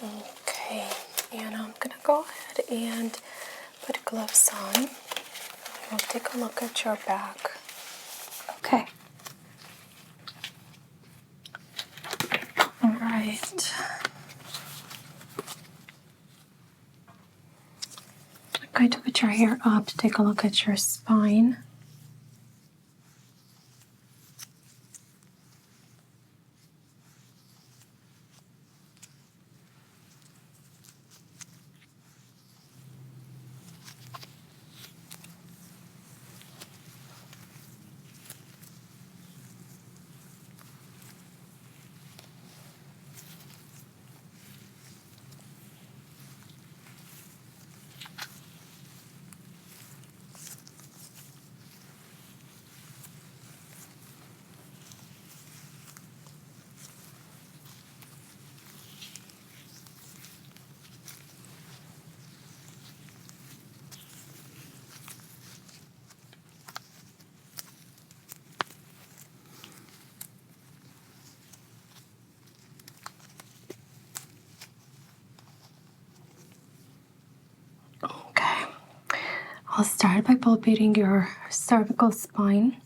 Okay, and I'm gonna go ahead and put gloves on. We'll take a look at your back. Okay. All right. I'm going to put your hair up to take a look at your spine. Okay. I'll start by palpating your cervical spine.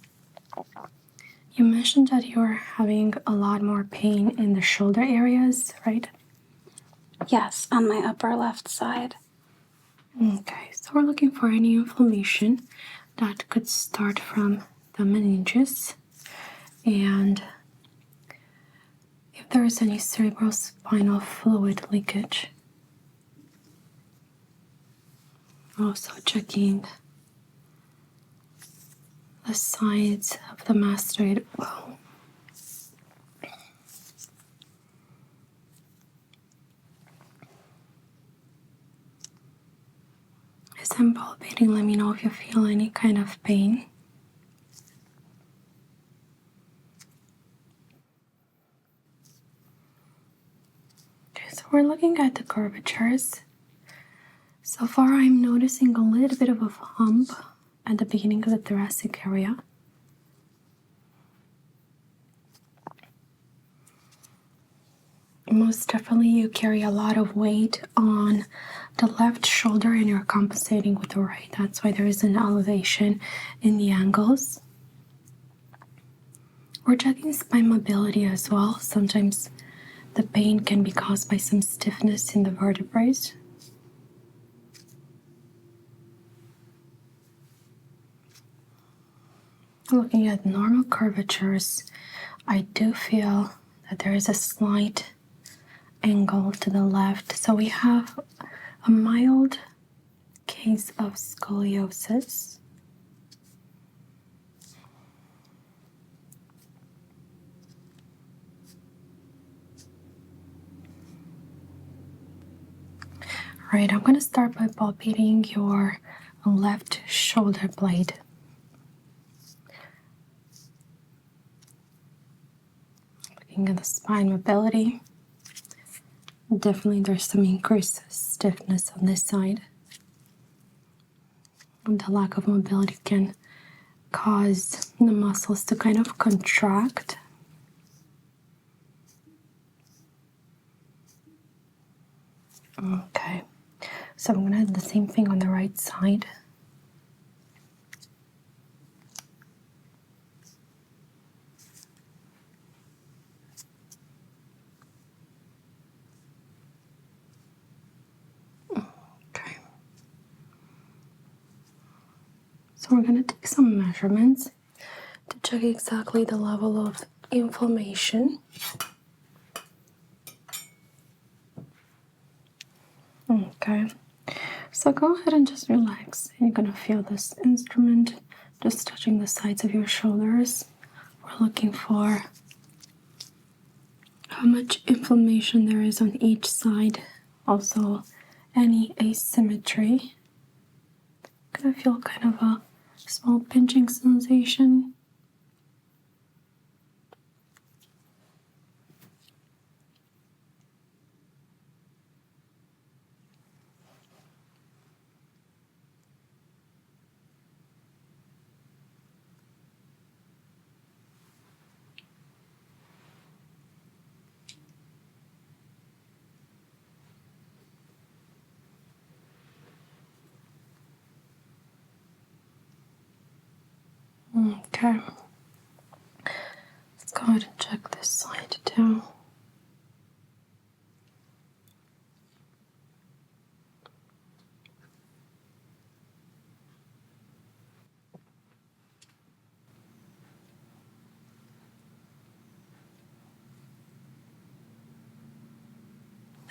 You mentioned that you're having a lot more pain in the shoulder areas, right? Yes, on my upper left side. Okay, so we're looking for any inflammation that could start from the meninges, and if there is any cerebrospinal fluid leakage. Also checking the sides of the mastoid bone. As I'm palpating, let me know if you feel any kind of pain. Okay, so we're looking at the curvatures. So far, I'm noticing a little bit of a hump at the beginning of the thoracic area. Most definitely, you carry a lot of weight on the left shoulder and you're compensating with the right. That's why there is an elevation in the angles. We're checking spine mobility as well. Sometimes the pain can be caused by some stiffness in the vertebrae. Looking at normal curvatures, I do feel that there is a slight angle to the left. So we have a mild case of scoliosis. All right, I'm going to start by palpating your left shoulder blade. Looking at the spine mobility. Definitely there's some increased stiffness on this side. And the lack of mobility can cause the muscles to kind of contract. Okay, so I'm gonna do the same thing on the right side. Okay. So we're gonna take some measurements to check exactly the level of inflammation. Okay, so go ahead and just relax. You're gonna feel this instrument just touching the sides of your shoulders. We're looking for how much inflammation there is on each side. Also, any asymmetry. Gonna feel kind of a small pinching sensation. Okay. Let's go ahead and check this side too.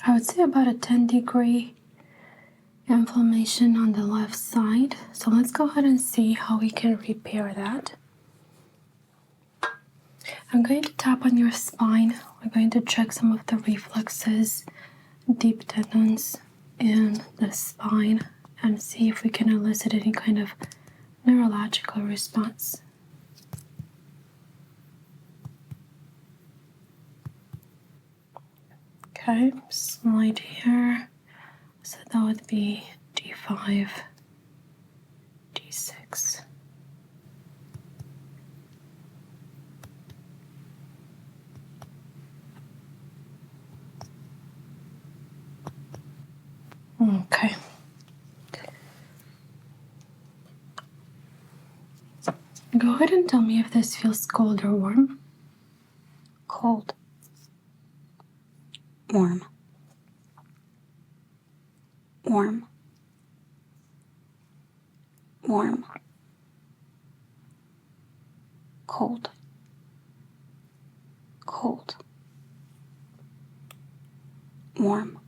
I would say about a 10-degree inflammation on the left side. So let's go ahead and see how we can repair that. I'm going to tap on your spine. We're going to check some of the reflexes, deep tendons in the spine, and see if we can elicit any kind of neurological response. Okay, slide here. So that would be D5, D6. Okay. Go ahead and tell me if this feels cold or warm. Cold. Warm. Warm. Warm. Cold. Cold. Warm.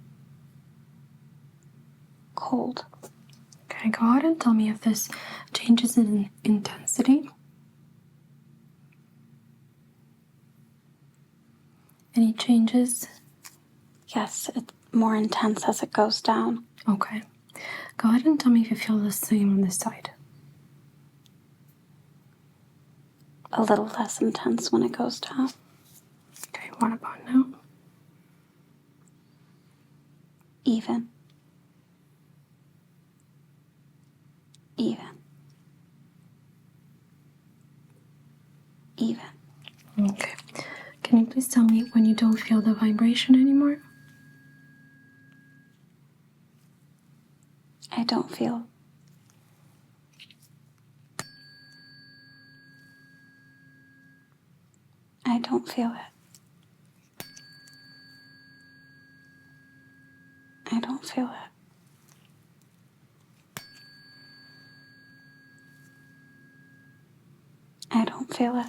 Cold. Okay, go ahead and tell me if this changes in intensity. Any changes? Yes, it's more intense as it goes down. Okay. Go ahead and tell me if you feel the same on this side. A little less intense when it goes down. Okay, what about now? Even. Even. Even. Okay. Can you please tell me when you don't feel the vibration anymore? I don't feel. I don't feel it. I don't feel it. I don't feel it.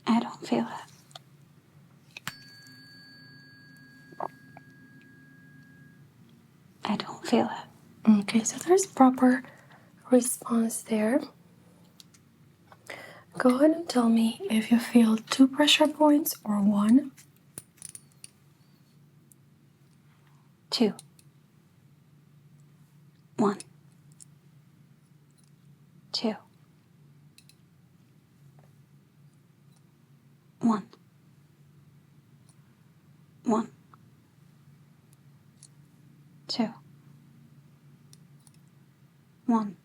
I don't feel it. I don't feel it. Okay, so there's proper response there. Go ahead and tell me if you feel 2 pressure points or 1. 2. 1. 2. 1. 1. 2. 1.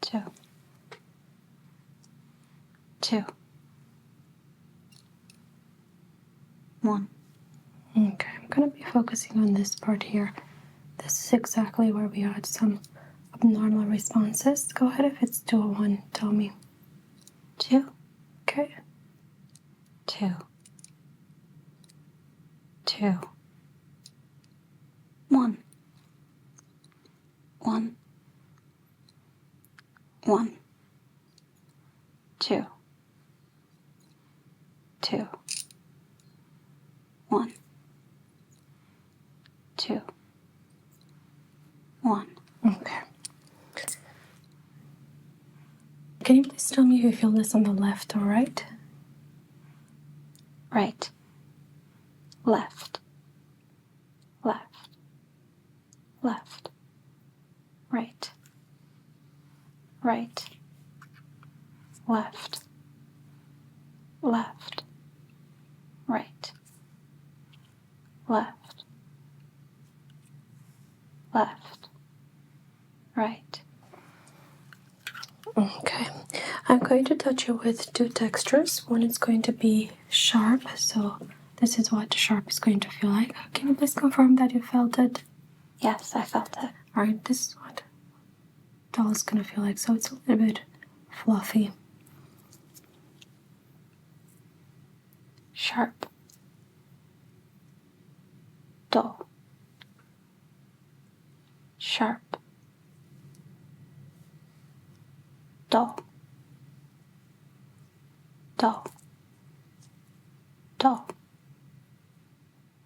2. 2. 1. Okay, I'm going to be focusing on this part here. This is exactly where we had some abnormal responses. Go ahead, if it's 2 or 1, tell me. 2. Okay. 2. 2. 1. 1. 1. 2. 2. 1. 2. 1. Okay. Can you please tell me if you feel this on the left or right? Right. Left. Left. Left. Right. Right. Left. Left. Right. Left. Left. Right. Okay. I'm going to touch you with 2 textures. One is going to be sharp, so this is what sharp is going to feel like. Can you please confirm that you felt it? Yes, I felt it. All right, this is what doll is gonna feel like. So it's a little bit fluffy. Sharp. Dull. Sharp. Dull. Dull. Dull.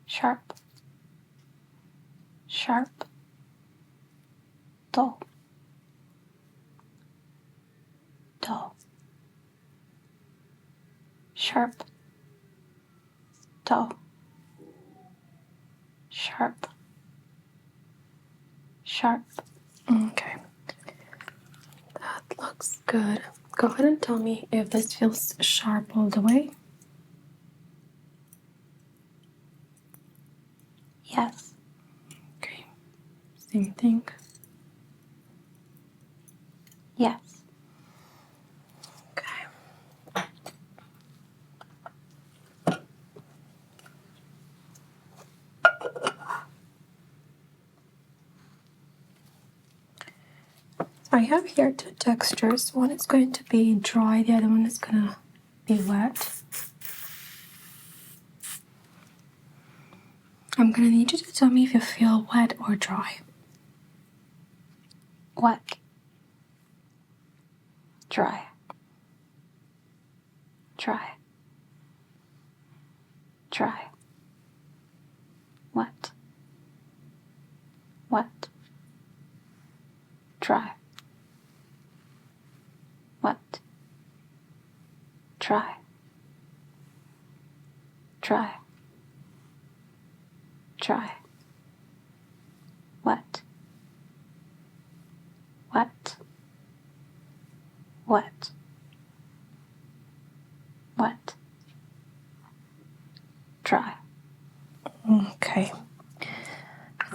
Sharp. Sharp. Dull. Dull. Sharp. Dull. Sharp. Sharp. Okay, that looks good. Go ahead and tell me if this feels sharp all the way. Yes. Okay, same thing. Yes. Okay. I have here two textures. One is going to be dry, the other one is gonna be wet. I'm gonna need you to tell me if you feel wet or dry. Wet. Dry. Dry. Dry. Wet. Wet. Dry. Wet. Dry. Dry. Dry. Wet. Wet. Wet. Wet. Dry. Okay.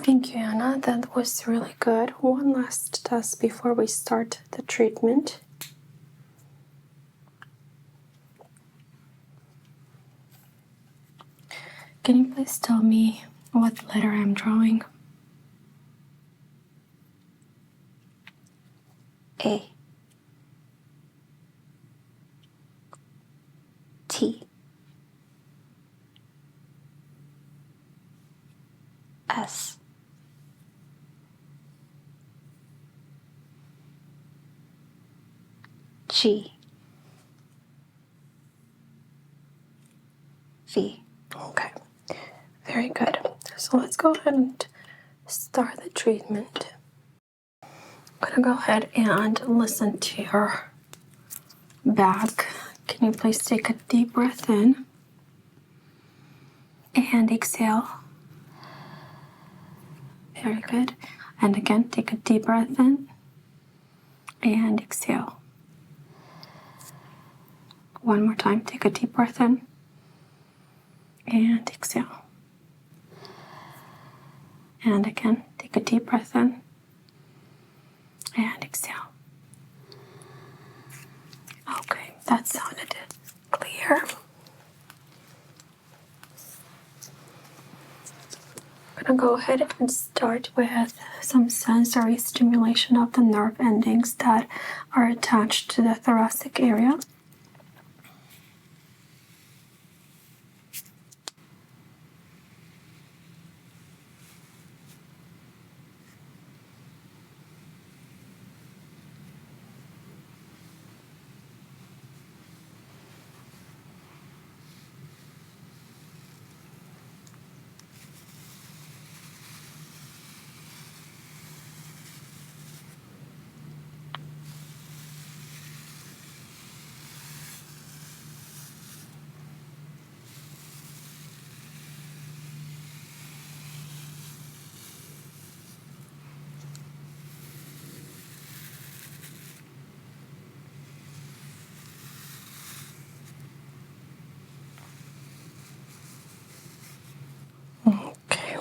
Thank you, Anna. That was really good. One last test before we start the treatment. Can you please tell me what letter I'm drawing? A. T. S. G. V. Okay, very good. So let's go ahead and start the treatment. I'm gonna go ahead and listen to your back. Can you please take a deep breath in and exhale? Very good. And again, take a deep breath in and exhale. One more time, take a deep breath in and exhale. And again, take a deep breath in and exhale. Okay, that sounded clear. I'm gonna go ahead and start with some sensory stimulation of the nerve endings that are attached to the thoracic area. Okay.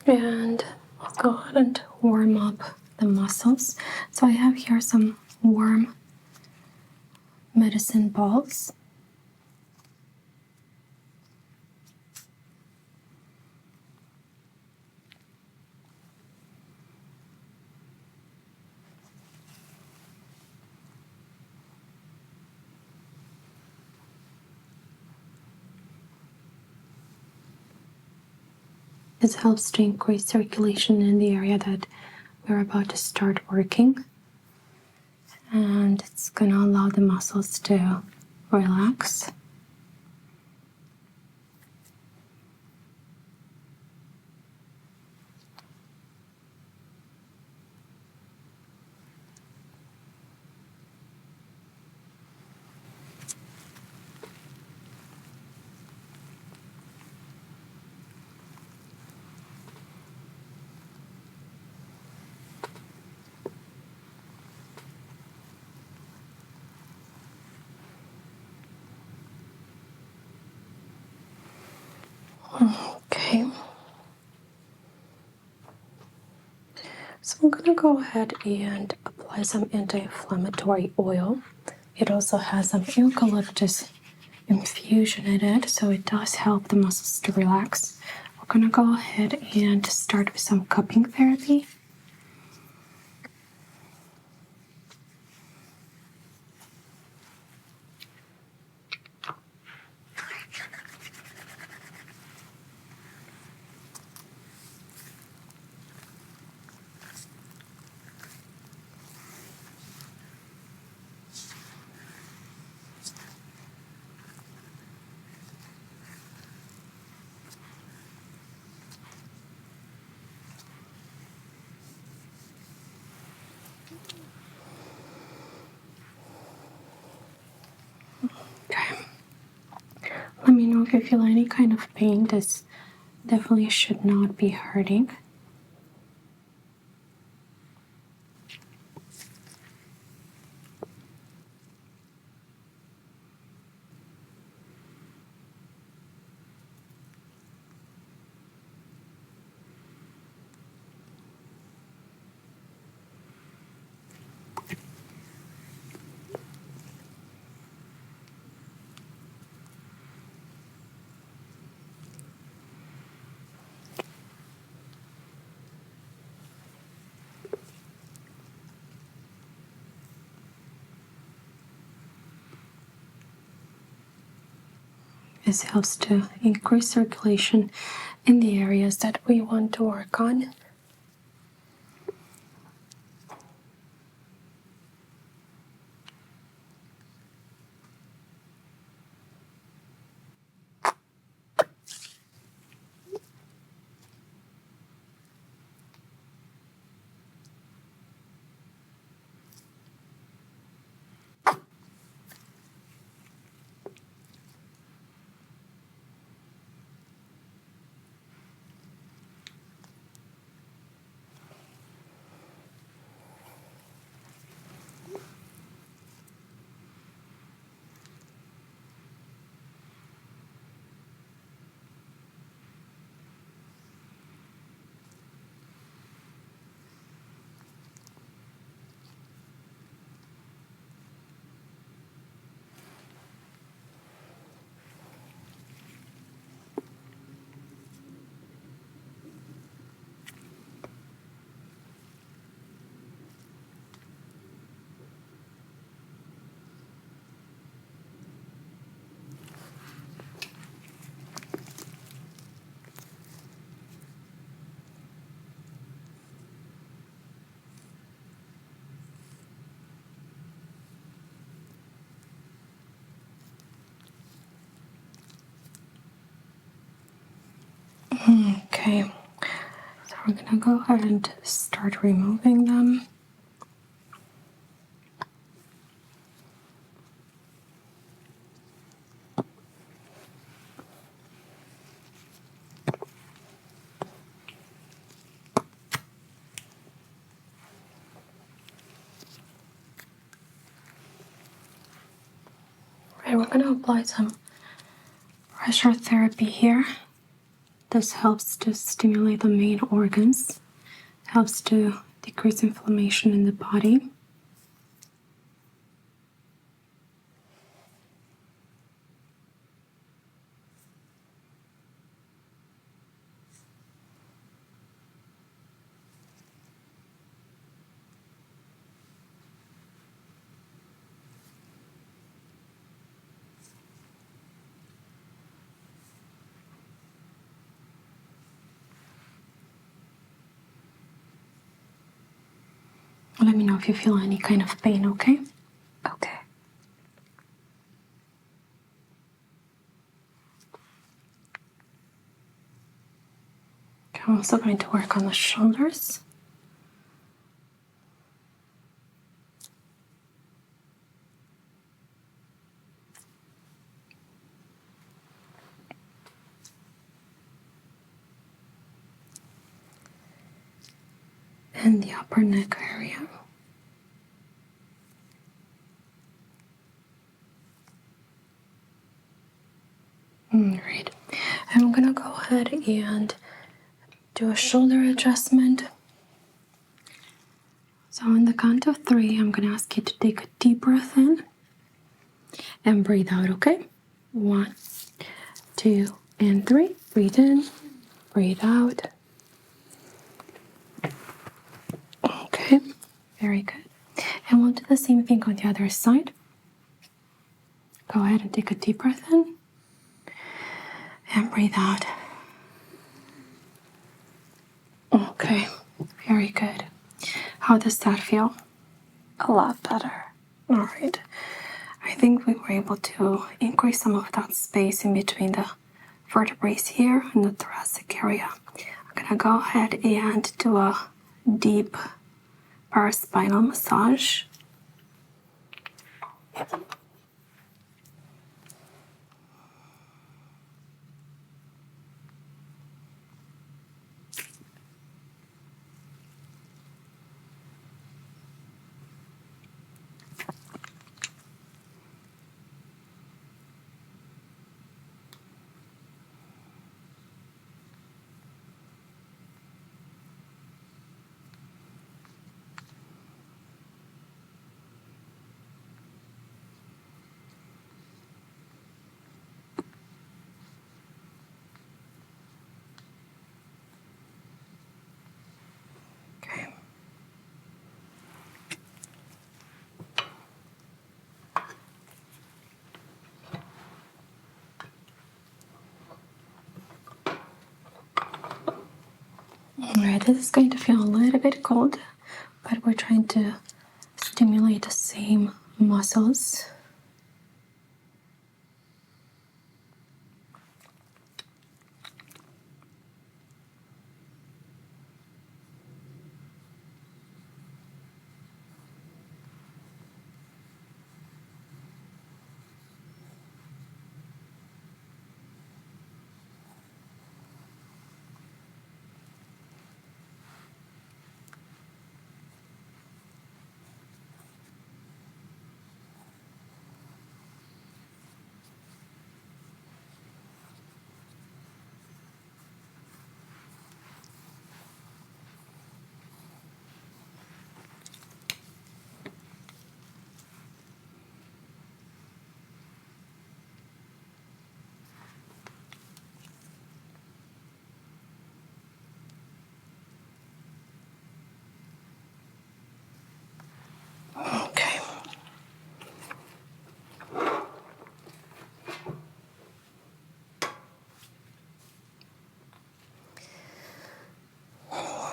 And let's go ahead and warm up the muscles. So I have here some warm medicine balls. This helps to increase circulation in the area that we're about to start working. And it's going to allow the muscles to relax. Okay. So I'm gonna go ahead and apply some anti-inflammatory oil. It also has some eucalyptus infusion in it, so it does help the muscles to relax. We're gonna go ahead and start with some cupping therapy. Okay. Let me know if you feel any kind of pain. This definitely should not be hurting. This helps to increase circulation in the areas that we want to work on. Okay, so we're gonna go ahead and start removing them. Right, we're gonna apply some pressure therapy here. This helps to stimulate the main organs, helps to decrease inflammation in the body. Let me know if you feel any kind of pain, okay? Okay. I'm also going to work on the shoulders. And the upper neck area. Right. I'm gonna go ahead and do a shoulder adjustment. So on the count of 3, I'm gonna ask you to take a deep breath in and breathe out, okay? 1, 2, and 3. Breathe in, breathe out. Okay, very good. And we'll do the same thing on the other side. Go ahead and take a deep breath in and breathe out. Okay, very good. How does that feel? A lot better. All right. I think we were able to increase some of that space in between the vertebrae here in the thoracic area. I'm gonna go ahead and do a deep paraspinal massage. Okay. Alright, this is going to feel a little bit cold, but we're trying to stimulate the same muscles. Okay.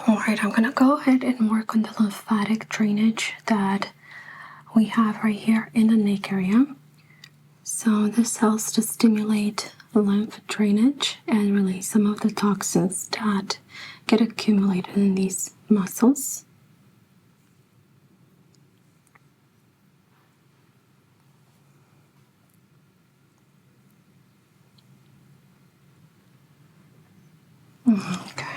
Alright, I'm gonna go ahead and work on the lymphatic drainage that we have right here in the neck area. So this helps to stimulate lymph drainage and release some of the toxins that get accumulated in these muscles. Okay.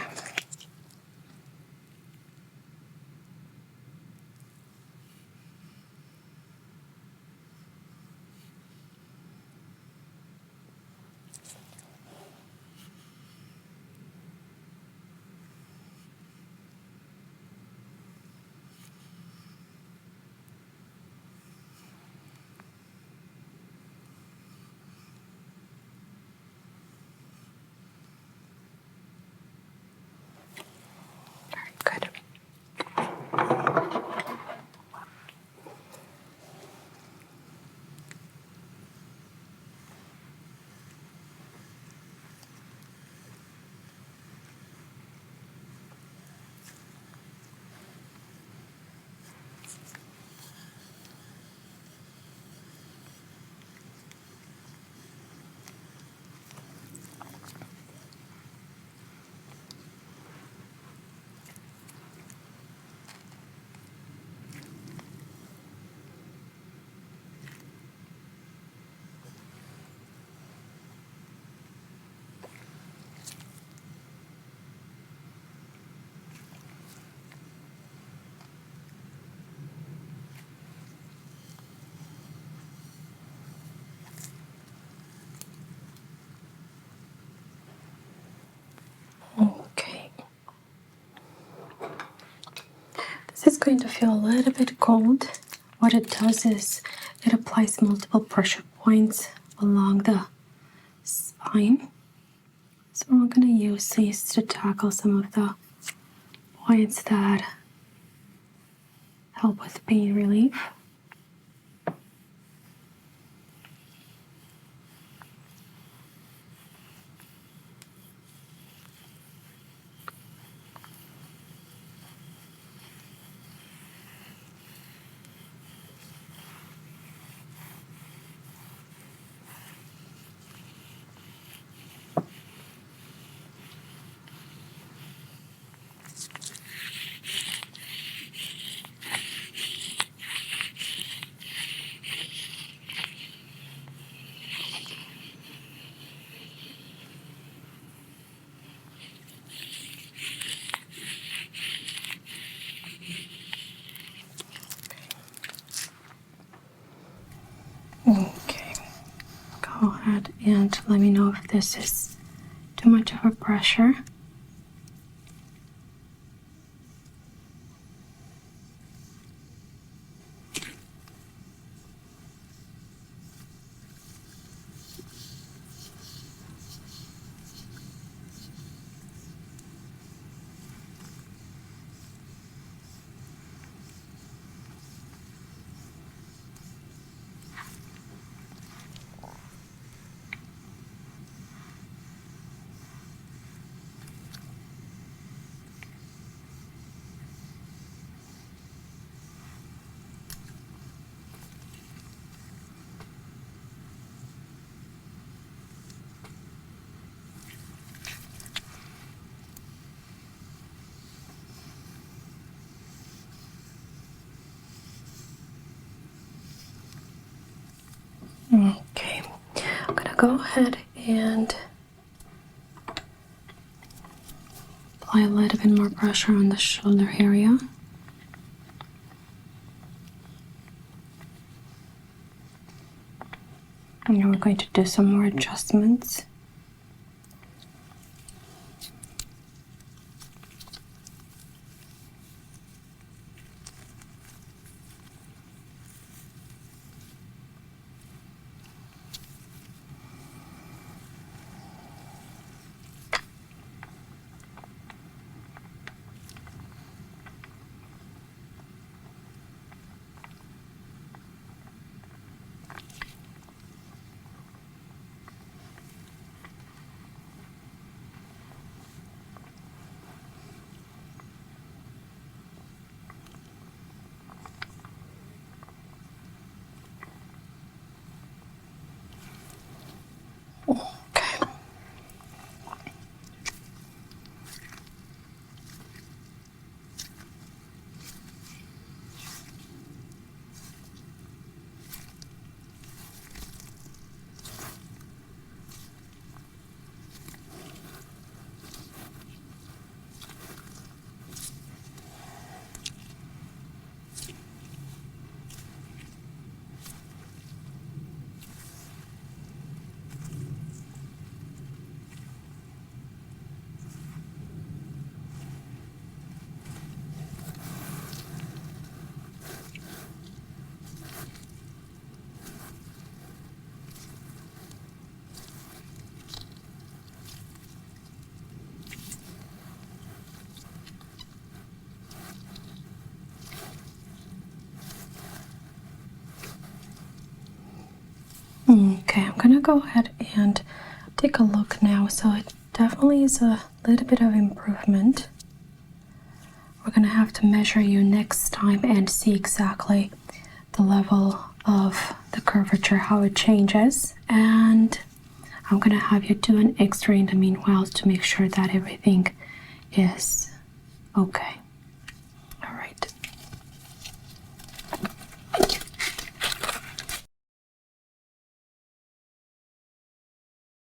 Very good. This is going to feel a little bit cold. What it does is it applies multiple pressure points along the spine. So we're going to use these to tackle some of the points that help with pain relief. Okay, go ahead and let me know if this is too much of a pressure. Okay, I'm gonna go ahead and apply a little bit more pressure on the shoulder area. And now we're going to do some more adjustments. Okay. Okay, I'm gonna go ahead and take a look now. So it definitely is a little bit of improvement. We're gonna have to measure you next time and see exactly the level of the curvature, how it changes. And I'm gonna have you do an X-ray in the meanwhile to make sure that everything is okay.